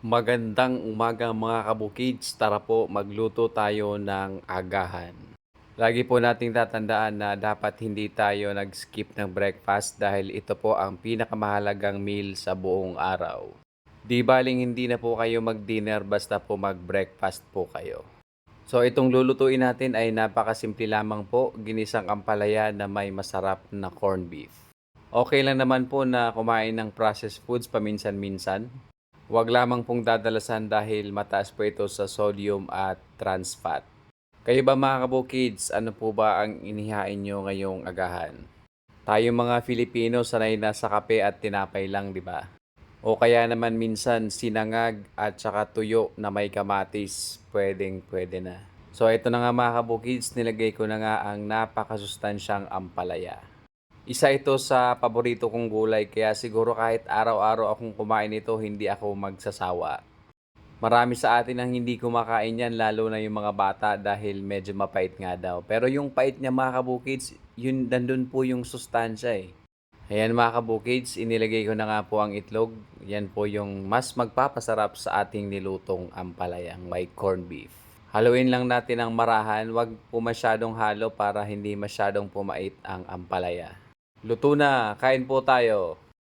Magandang umaga mga kabukids, tara po magluto tayo ng agahan. Lagi po nating tatandaan na dapat hindi tayo nag-skip ng breakfast dahil ito po ang pinakamahalagang meal sa buong araw. Di baling hindi na po kayo mag-dinner basta po mag-breakfast po kayo. So itong lulutuin natin ay napakasimple lamang po, ginisang ampalaya na may masarap na corned beef. Okay lang naman po na kumain ng processed foods paminsan-minsan. Huwag lamang pong dadalasan dahil mataas po ito sa sodium at trans fat. Kayo ba mga kabukids, ano po ba ang inihain nyo ngayong agahan? Tayo mga Filipino sanay na sa kape at tinapay lang, di ba? O kaya naman minsan sinangag at saka tuyo na may kamatis, pwede na. So ito na nga mga kabukids, nilagay ko na nga ang napakasustansyang ampalaya. Isa ito sa paborito kong gulay kaya siguro kahit araw-araw akong kumain nito hindi ako magsasawa. Marami sa atin ang hindi kumakain yan lalo na yung mga bata dahil medyo mapait nga daw. Pero yung pait niya mga kabukids, yun nandun po yung sustansya eh. Ayan mga kabukids, inilagay ko na nga po ang itlog. Yan po yung mas magpapasarap sa ating nilutong ampalayang may corned beef. Haluin lang natin ang marahan, wag po masyadong halo para hindi masyadong pumait ang ampalaya. Luto na, kain po tayo.